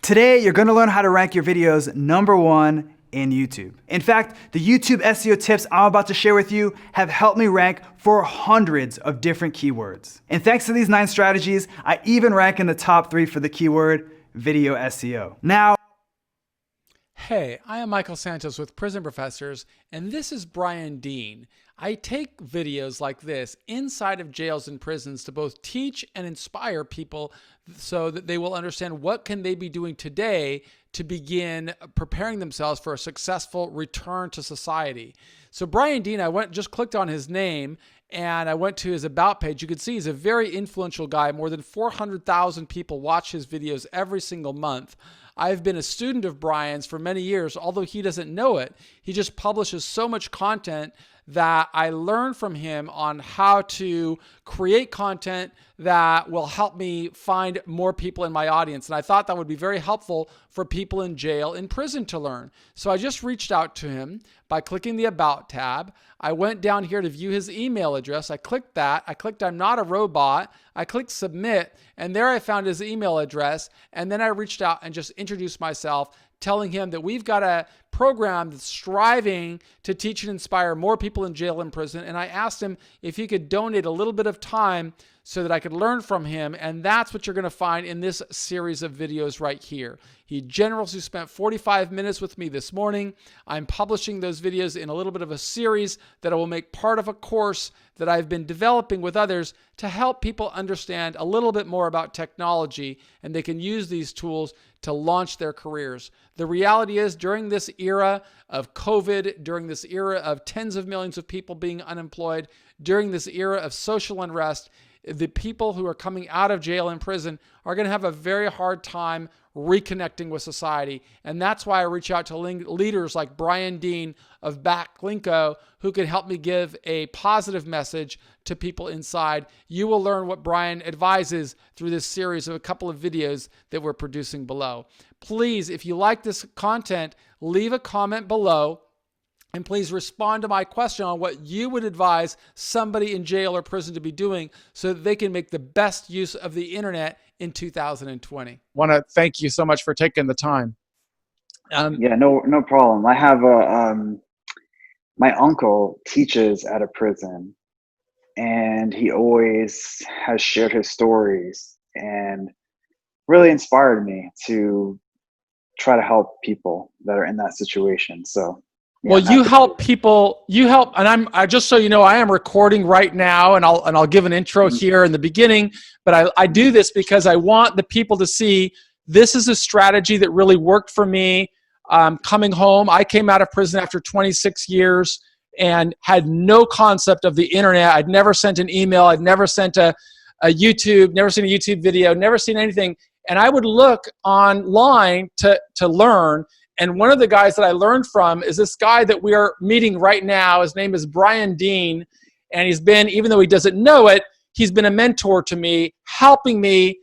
Today, you're gonna learn how to rank your videos #1 in YouTube. In fact, the YouTube SEO tips I'm about to share with you have helped me rank for hundreds of different keywords. And thanks to these 9 strategies, I even rank in the top 3 for the keyword video SEO. Now, hey, I am Michael Santos with Prison Professors, and this is Brian Dean. I take videos like this inside of jails and prisons to both teach and inspire people so that they will understand what can they be doing today to begin preparing themselves for a successful return to society. So Brian Dean, just clicked on his name and I went to his About page. You can see he's a very influential guy. More than 400,000 people watch his videos every single month. I've been a student of Brian's for many years, although he doesn't know it. He just publishes so much content that I learned from him on how to create content that will help me find more people in my audience. And I thought that would be very helpful for people in jail, in prison to learn. So I just reached out to him by clicking the About tab. I went down here to view his email address. I clicked that. I clicked I'm not a robot. I clicked submit. And there I found his email address. And then I reached out and just introduced myself, telling him that we've got a program that's striving to teach and inspire more people in jail and prison. And I asked him if he could donate a little bit of time so that I could learn from him. And that's what you're going to find in this series of videos right here. He generously spent 45 minutes with me this morning. I'm publishing those videos in a little bit of a series that I will make part of a course that I've been developing with others to help people understand a little bit more about technology, and they can use these tools to launch their careers. The reality is, during this era of COVID, during this era of tens of millions of people being unemployed, during this era of social unrest, the people who are coming out of jail and prison are going to have a very hard time reconnecting with society. And that's why I reach out to leaders like Brian Dean of Backlinko, who can help me give a positive message to people inside. You will learn what Brian advises through this series of a couple of videos that we're producing below. Please, if you like this content, leave a comment below. And please respond to my question on what you would advise somebody in jail or prison to be doing so that they can make the best use of the internet in 2020. Want to thank you so much for taking the time. Yeah, no problem. I have my uncle teaches at a prison, and he always has shared his stories and really inspired me to try to help people that are in that situation. So. Yeah, well, you help people, and I just so you know, I am recording right now, and I'll give an intro here in the beginning, but I do this because I want the people to see this is a strategy that really worked for me. Coming home, I came out of prison after 26 years and had no concept of the internet. I'd never sent an email. I'd never sent a YouTube, never seen a YouTube video, never seen anything. And I would look online to learn. And one of the guys that I learned from is this guy that we are meeting right now. His name is Brian Dean. And he's been, even though he doesn't know it, he's been a mentor to me, helping me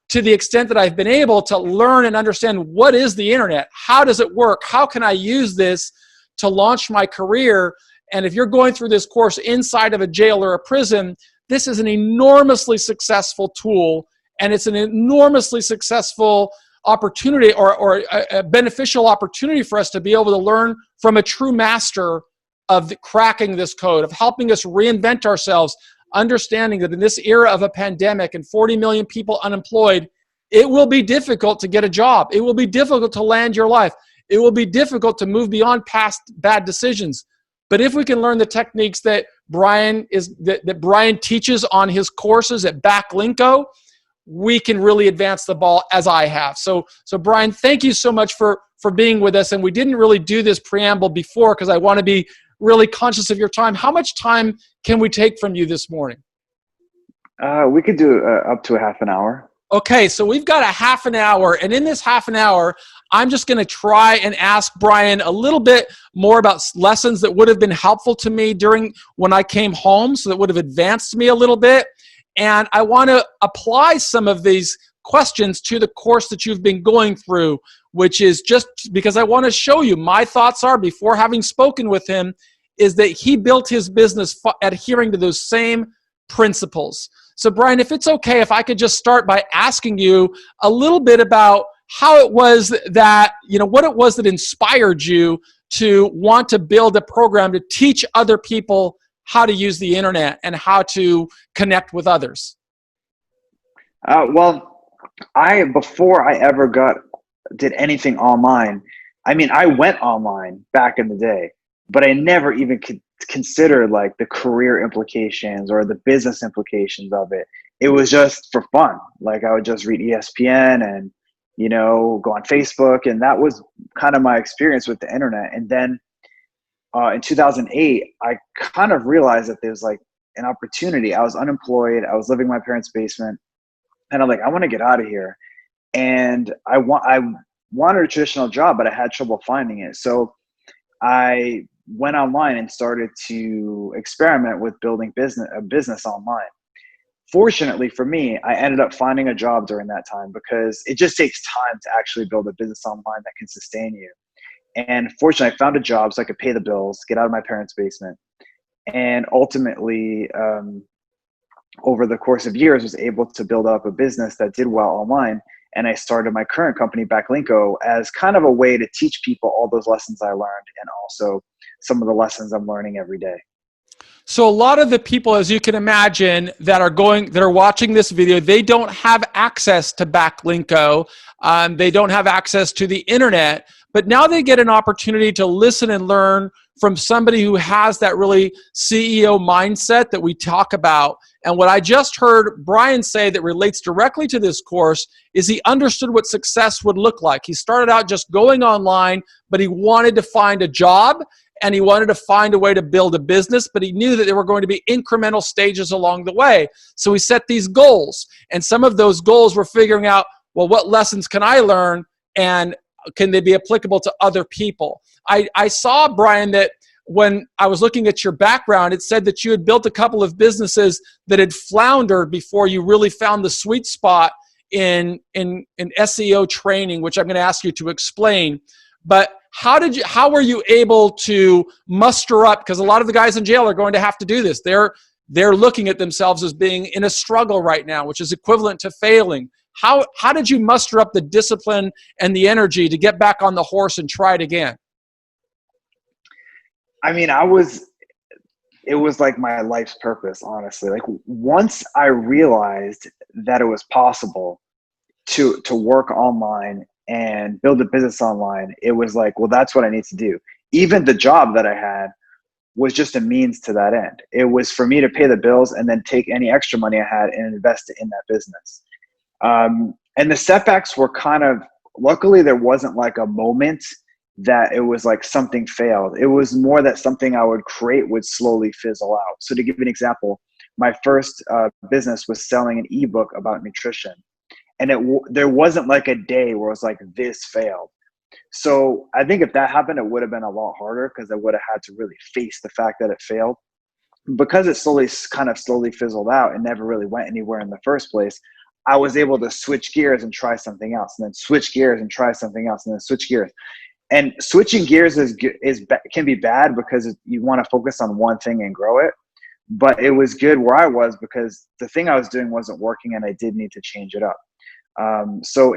to the extent that I've been able to learn and understand what is the internet? How does it work? How can I use this to launch my career? And if you're going through this course inside of a jail or a prison, this is an enormously successful tool. And it's an enormously successful opportunity or a beneficial opportunity for us to be able to learn from a true master of cracking this code, of helping us reinvent ourselves, understanding that in this era of a pandemic and 40 million people unemployed, it will be difficult to get a job. It will be difficult to land your life. It will be difficult to move beyond past bad decisions. But if we can learn the techniques that Brian teaches on his courses at Backlinko, we can really advance the ball as I have. So Brian, thank you so much for being with us. And we didn't really do this preamble before because I want to be really conscious of your time. How much time can we take from you this morning? We could do up to a half an hour. Okay, so we've got a half an hour. And in this half an hour, I'm just going to try and ask Brian a little bit more about lessons that would have been helpful to me during when I came home, so that would have advanced me a little bit. And I want to apply some of these questions to the course that you've been going through, which is just because I want to show you my thoughts are, before having spoken with him, is that he built his business adhering to those same principles. So Brian, if it's okay, if I could just start by asking you a little bit about how it was that, what it was that inspired you to want to build a program to teach other people how to use the internet and how to connect with others. Well, before I ever did anything online, I mean, I went online back in the day, but I never even considered like the career implications or the business implications of it. It was just for fun. Like I would just read ESPN and, go on Facebook. And that was kind of my experience with the internet. And then in 2008, I kind of realized that there's like an opportunity. I was unemployed. I was living in my parents' basement. And I'm like, I want to get out of here. And I wanted a traditional job, but I had trouble finding it. So I went online and started to experiment with building a business online. Fortunately for me, I ended up finding a job during that time because it just takes time to actually build a business online that can sustain you. And fortunately, I found a job so I could pay the bills, get out of my parents' basement. And ultimately, over the course of years, was able to build up a business that did well online. And I started my current company, Backlinko, as kind of a way to teach people all those lessons I learned and also some of the lessons I'm learning every day. So a lot of the people, as you can imagine, that are watching this video, they don't have access to Backlinko. They don't have access to the internet, but now they get an opportunity to listen and learn from somebody who has that really CEO mindset that we talk about. And what I just heard Brian say that relates directly to this course is he understood what success would look like. He started out just going online, but he wanted to find a job and he wanted to find a way to build a business, but he knew that there were going to be incremental stages along the way. So he set these goals, and some of those goals were figuring out, well, what lessons can I learn and can they be applicable to other people? I saw, Brian, that when I was looking at your background, it said that you had built a couple of businesses that had floundered before you really found the sweet spot in SEO training, which I'm going to ask you to explain. But how were you able to muster up? Because a lot of the guys in jail are going to have to do this. They're looking at themselves as being in a struggle right now, which is equivalent to failing. How did you muster up the discipline and the energy to get back on the horse and try it again? I mean, it was like my life's purpose, honestly. Like once I realized that it was possible to work online and build a business online, it was like, well, that's what I need to do. Even the job that I had was just a means to that end. It was for me to pay the bills and then take any extra money I had and invest it in that business. And the setbacks were luckily there wasn't like a moment that it was like something failed. It was more that something I would create would slowly fizzle out. So to give you an example, my first business was selling an ebook about nutrition. And there wasn't like a day where it was like, this failed. So I think if that happened, it would have been a lot harder because I would have had to really face the fact that it failed. Because it slowly fizzled out and never really went anywhere in the first place, I was able to switch gears and try something else, and then switch gears and try something else, and then switch gears. And switching gears can be bad because you want to focus on one thing and grow it. But it was good where I was because the thing I was doing wasn't working and I did need to change it up. So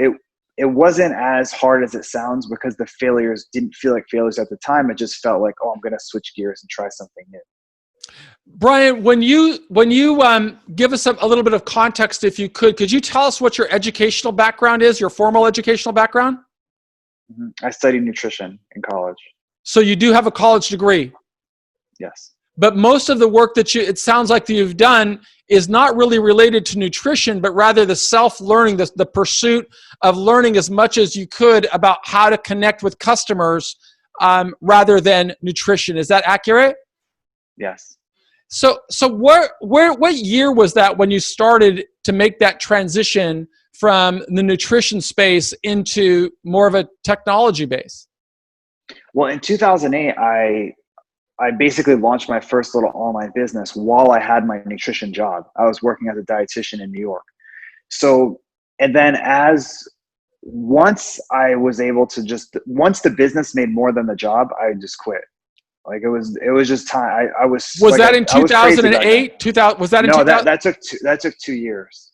it wasn't as hard as it sounds because the failures didn't feel like failures at the time. It just felt like, oh, I'm going to switch gears and try something new. Brian, when you give us a little bit of context, if you could you tell us what your educational background is, your formal educational background? I studied nutrition in college. So you do have a college degree? Yes. But most of the work that it sounds like that you've done is not really related to nutrition, but rather the self-learning, the pursuit of learning as much as you could about how to connect with customers rather than nutrition. Is that accurate? Yes. So what year was that when you started to make that transition from the nutrition space into more of a technology base? Well, in 2008, I basically launched my first little online business while I had my nutrition job. I was working as a dietitian in New York. So, and then once the business made more than the job, I just quit. Like it was just time. Was that in 2008? Was that in 2000? No, that took 2 years.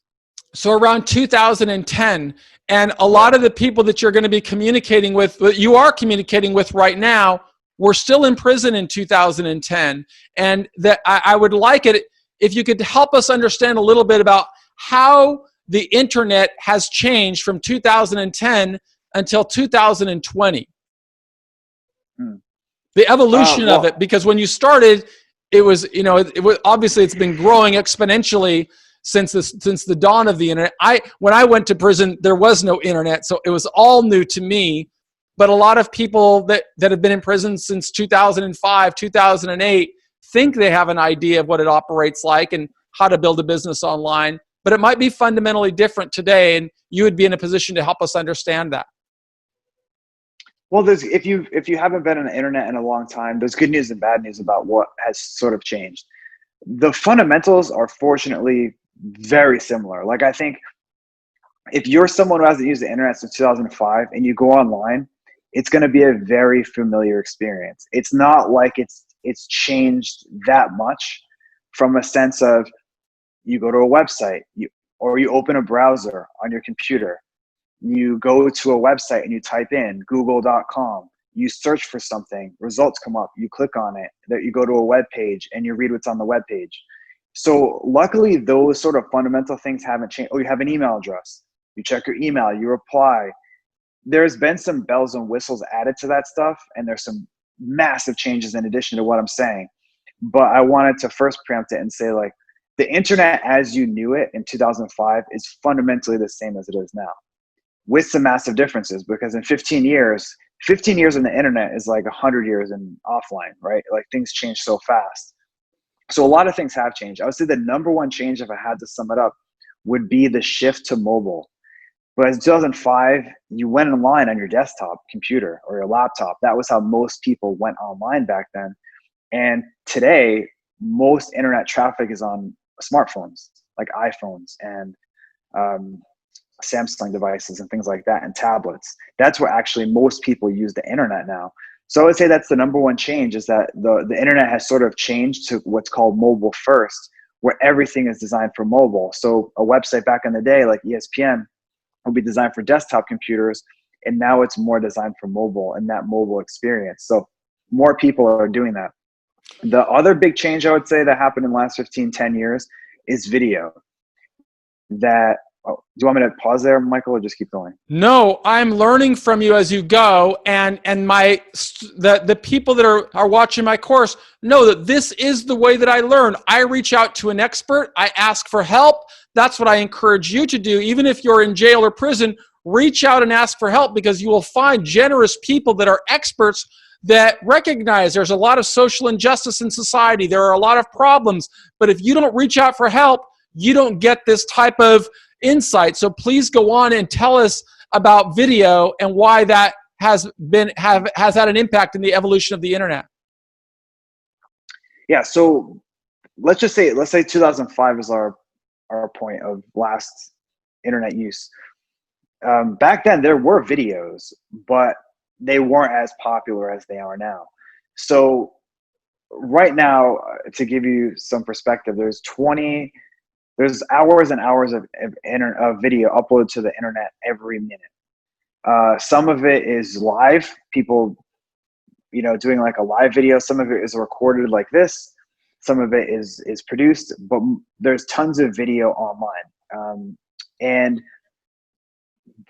So around 2010, and a lot of the people that you're going to be communicating with, that you are communicating with right now, were still in prison in 2010. And that I would like it if you could help us understand a little bit about how the internet has changed from 2010 until 2020. The evolution of it, because when you started, it was, it was obviously, it's been growing exponentially since the dawn of the internet. When I went to prison, there was no internet, so it was all new to me. But a lot of people that have been in prison since 2005, 2008 think they have an idea of what it operates like and how to build a business online. But it might be fundamentally different today, and you would be in a position to help us understand that. Well, if you haven't been on the internet in a long time, there's good news and bad news about what has sort of changed. The fundamentals are fortunately very similar. Like, I think if you're someone who hasn't used the internet since 2005 and you go online, it's going to be a very familiar experience. It's not like it's changed that much from a sense of you go to a website, or you open a browser on your computer. You go to a website and you type in google.com, you search for something, results come up, you click on it, that you go to a web page and you read what's on the web page. So luckily, those sort of fundamental things haven't changed. Oh, you have an email address, you check your email, you reply. There's been some bells and whistles added to that stuff, and there's some massive changes in addition to what I'm saying. But I wanted to first preempt it and say, like, the internet as you knew it in 2005 is fundamentally the same as it is now, with some massive differences, because in 15 years in the internet is like 100 years in offline, right? Like, things change so fast. So a lot of things have changed. I would say the number one change, if I had to sum it up, would be the shift to mobile. But in 2005, you went online on your desktop computer or your laptop. That was how most people went online back then. And today, most internet traffic is on smartphones, like iPhones and Samsung devices and things like that, and tablets. That's where actually most people use the internet now. So I would say that's the number one change, is that the internet has sort of changed to what's called mobile first, where everything is designed for mobile. So a website back in the day, like ESPN, would be designed for desktop computers, and now it's more designed for mobile and that mobile experience. So more people are doing that. The other big change I would say that happened in the last 10 years is video. Do you want me to pause there, Michael, or just keep going? No, I'm learning from you as you go, and the people that are watching my course know that this is the way that I learn. I reach out to an expert, I ask for help. That's what I encourage you to do. Even if you're in jail or prison, reach out and ask for help, because you will find generous people that are experts that recognize there's a lot of social injustice in society. There are a lot of problems, but if you don't reach out for help, you don't get this type of insight. So please go on and tell us about video and why that has had an impact in the evolution of the internet. Yeah, so let's say 2005 is our point of last internet use. Back then there were videos, but they weren't as popular as they are now. So right now, to give you some perspective, there's hours and hours of video uploaded to the internet every minute. Some of it is live, people, doing like a live video. Some of it is recorded like this. Some of it is produced, but there's tons of video online. And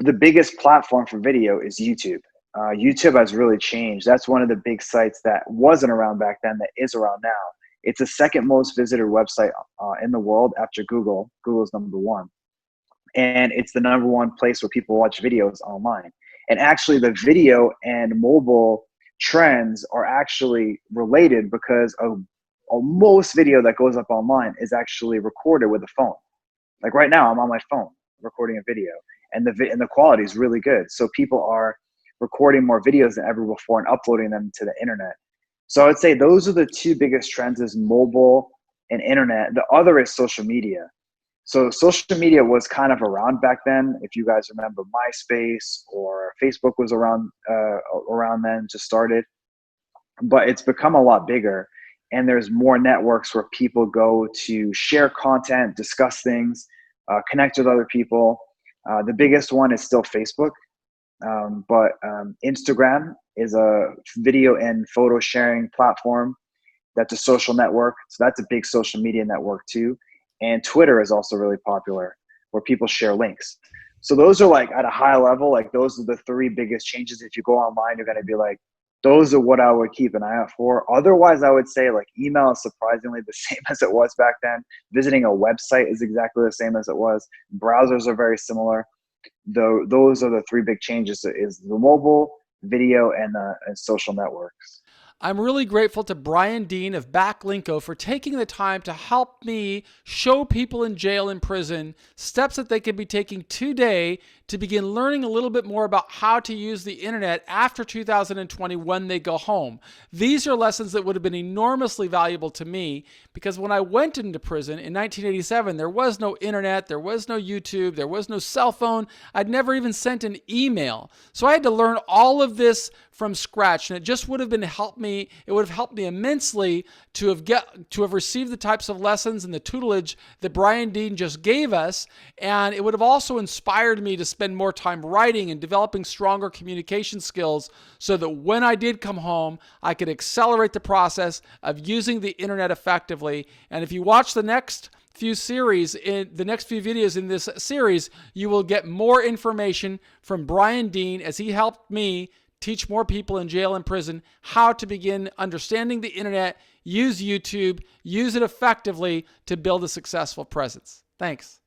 the biggest platform for video is YouTube. YouTube has really changed. That's one of the big sites that wasn't around back then that is around now. It's the second most visited website in the world after Google. Google's number one. And it's the number one place where people watch videos online. And actually the video and mobile trends are actually related, because most video that goes up online is actually recorded with a phone. Like right now, I'm on my phone recording a video, and the quality is really good. So people are recording more videos than ever before and uploading them to the internet. So I would say those are the two biggest trends, is mobile and internet. The other is social media. So social media was kind of around back then. If you guys remember, MySpace or Facebook was around then, just started. But it's become a lot bigger, and there's more networks where people go to share content, discuss things. connect with other people. The biggest one is still Facebook, but Instagram is a video and photo sharing platform. That's a social network. So that's a big social media network too. And Twitter is also really popular, where people share links. So those are like at a high level, like those are the three biggest changes. If you go online, you're going to be like, those are what I would keep an eye out for. Otherwise, I would say like email is surprisingly the same as it was back then. Visiting a website is exactly the same as it was. Browsers are very similar. Though those are the three big changes: is the mobile, video, and social networks. I'm really grateful to Brian Dean of Backlinko for taking the time to help me show people in jail and prison steps that they could be taking today to begin learning a little bit more about how to use the internet after 2020 when they go home. These are lessons that would have been enormously valuable to me because when I went into prison in 1987, there was no internet, there was no YouTube, there was no cell phone. I'd never even sent an email. So I had to learn all of this from scratch, and it just would have helped me immensely to have received the types of lessons and the tutelage that Brian Dean just gave us, and it would have also inspired me to spend more time writing and developing stronger communication skills so that when I did come home, I could accelerate the process of using the internet effectively. And if you watch the next few videos in this series, you will get more information from Brian Dean as he helped me teach more people in jail and prison how to begin understanding the internet, use YouTube, use it effectively to build a successful presence. Thanks.